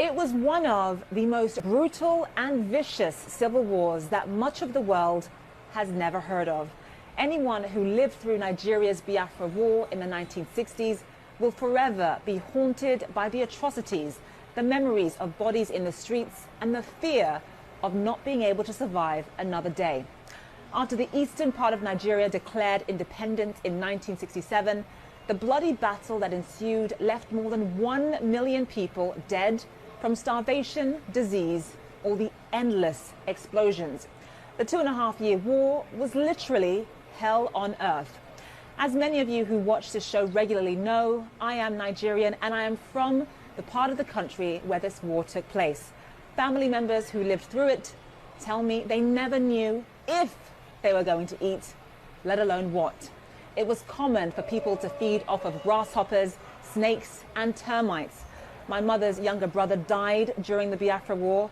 It was one of the most brutal and vicious civil wars that much of the world has never heard of. Anyone who lived through Nigeria's Biafra war in the 1960s will forever be haunted by the atrocities, the memories of bodies in the streets, and the fear of not being able to survive another day. After the eastern part of Nigeria declared independence in 1967, the bloody battle that ensued left more than 1 million people dead from starvation, disease, or the endless explosions. The 2.5-year war was literally hell on earth. As many of you who watch this show regularly know, I am Nigerian and I am from the part of the country where this war took place. Family members who lived through it tell me they never knew if they were going to eat, let alone what. It was common for people to feed off of grasshoppers, snakes, and termites. My mother's younger brother died during the Biafra War,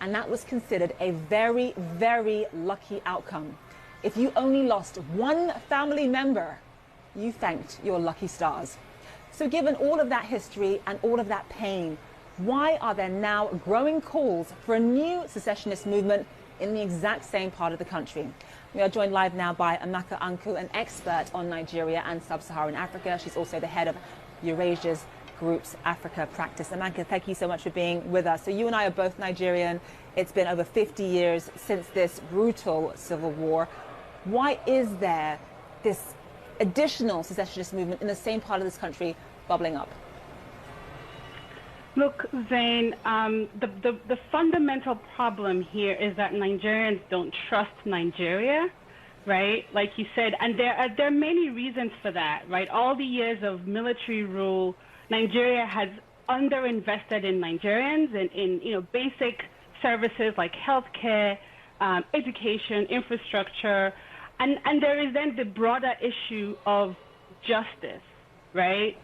and that was considered a very, very lucky outcome. If you only lost one family member, you thanked your lucky stars. So given all of that history and all of that pain, why are there now growing calls for a new secessionist movement in the exact same part of the country? We are joined live now by Amaka Anku, an expert on Nigeria and sub-Saharan Africa. She's also the head of Eurasia's Group's Africa practice. Amaka, thank you so much for being with us. So you and I are both Nigerian. It's been over 50 years since this brutal civil war. Why is there this additional secessionist movement in the same part of this country bubbling up? Look, Zain, the fundamental problem here is that Nigerians don't trust Nigeria, right? Like you said, and there are many reasons for that, right? All the years of military rule, Nigeria has underinvested in Nigerians and in basic services like healthcare, education, infrastructure, and there is then the broader issue of justice, right?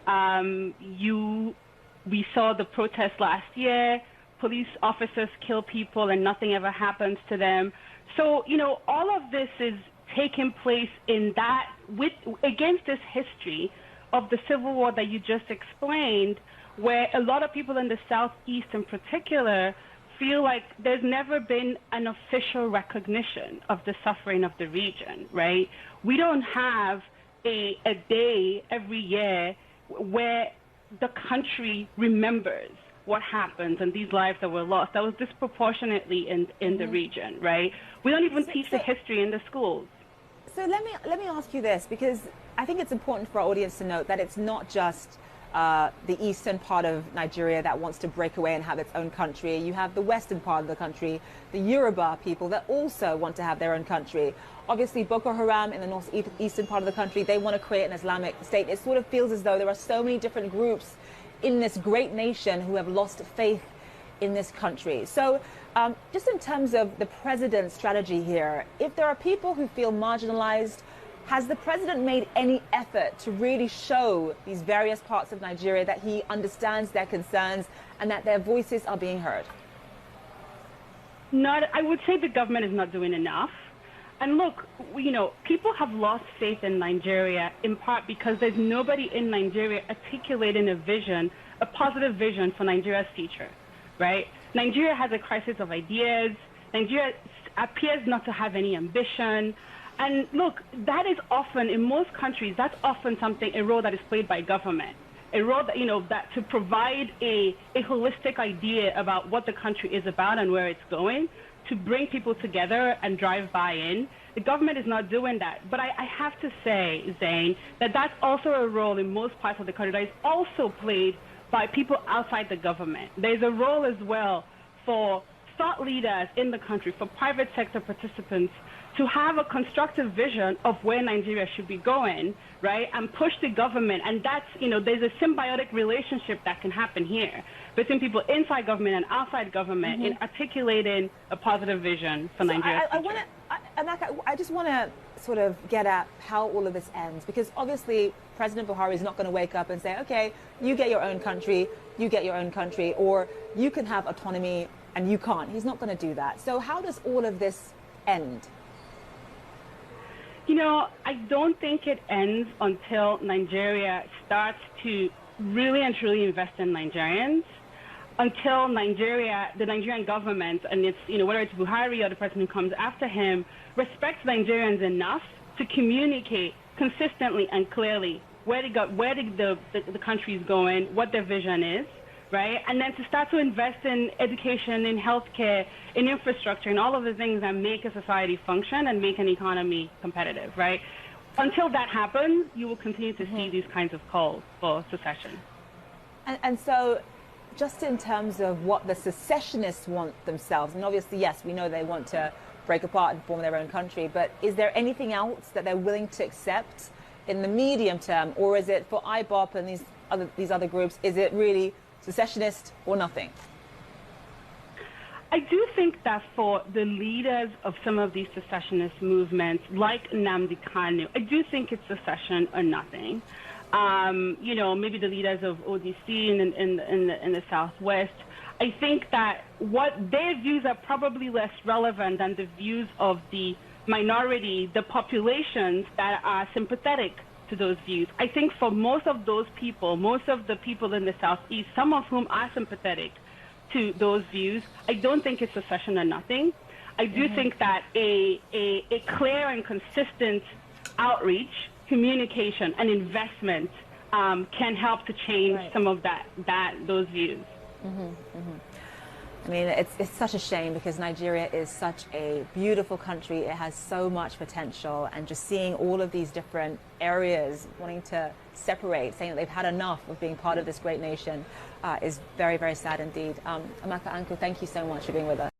We saw the protests last year. Police officers kill people and nothing ever happens to them. So, all of this is taking place in that against this history of the civil war that you just explained, where a lot of people in the Southeast in particular feel like there's never been an official recognition of the suffering of the region, right? We don't have a day every year where the country remembers what happened and these lives that were lost. That was disproportionately in the region, right? We don't even teach the history in the schools. So let me ask you this, because I think it's important for our audience to note that it's not just the eastern part of Nigeria that wants to break away and have its own country. You have the western part of the country, the Yoruba people that also want to have their own country. Obviously, Boko Haram in the northeastern part of the country, they want to create an Islamic state. It sort of feels as though there are so many different groups in this great nation who have lost faith in this country. So just in terms of the president's strategy here, if there are people who feel marginalized, has the president made any effort to really show these various parts of Nigeria that he understands their concerns and that their voices are being heard? I would say the government is not doing enough. And look, people have lost faith in Nigeria in part because there's nobody in Nigeria articulating a positive vision for Nigeria's future, right? Nigeria has a crisis of ideas. Nigeria appears not to have any ambition. And look, that is often, in most countries, that's often a role that is played by government. A role that, that to provide a holistic idea about what the country is about and where it's going, to bring people together and drive buy-in. The government is not doing that. But I have to say, Zain, that that's also a role in most parts of the country that is also played by people outside the government. There's a role as well for thought leaders in the country, for private sector participants, to have a constructive vision of where Nigeria should be going, right, and push the government. And that's, there's a symbiotic relationship that can happen here between people inside government and outside government in articulating a positive vision for Nigeria. I just want to sort of get at how all of this ends, because obviously President Buhari is not going to wake up and say, okay, you get your own country, you get your own country, or you can have autonomy and you can't. He's not going to do that. So how does all of this end? I don't think it ends until Nigeria starts to really and truly invest in Nigerians. until Nigeria, the Nigerian government, and it's, whether it's Buhari or the person who comes after him, respects Nigerians enough to communicate consistently and clearly where the country is going, what their vision is, right? And then to start to invest in education, in healthcare, in infrastructure, and all of the things that make a society function and make an economy competitive, right? Until that happens, you will continue to see these kinds of calls for secession. And so, just in terms of what the secessionists want themselves, and obviously, yes, we know they want to break apart and form their own country, but is there anything else that they're willing to accept in the medium term, or is it for IBOP and these other groups, is it really secessionist or nothing? I do think that for the leaders of some of these secessionist movements, like Nnamdi Kanu, I do think it's secession or nothing. Maybe the leaders of ODC in the Southwest, I think that what their views are probably less relevant than the views of the minority, the populations that are sympathetic to those views. I think for most of those people, most of the people in the Southeast, some of whom are sympathetic to those views, I don't think it's secession or nothing. I do think that a clear and consistent outreach, communication, and investment can help to change some of those views. I mean, it's such a shame because Nigeria is such a beautiful country. It has so much potential, and just seeing all of these different areas wanting to separate, saying that they've had enough of being part of this great nation is very, very sad indeed. Amaka Anku, thank you so much for being with us.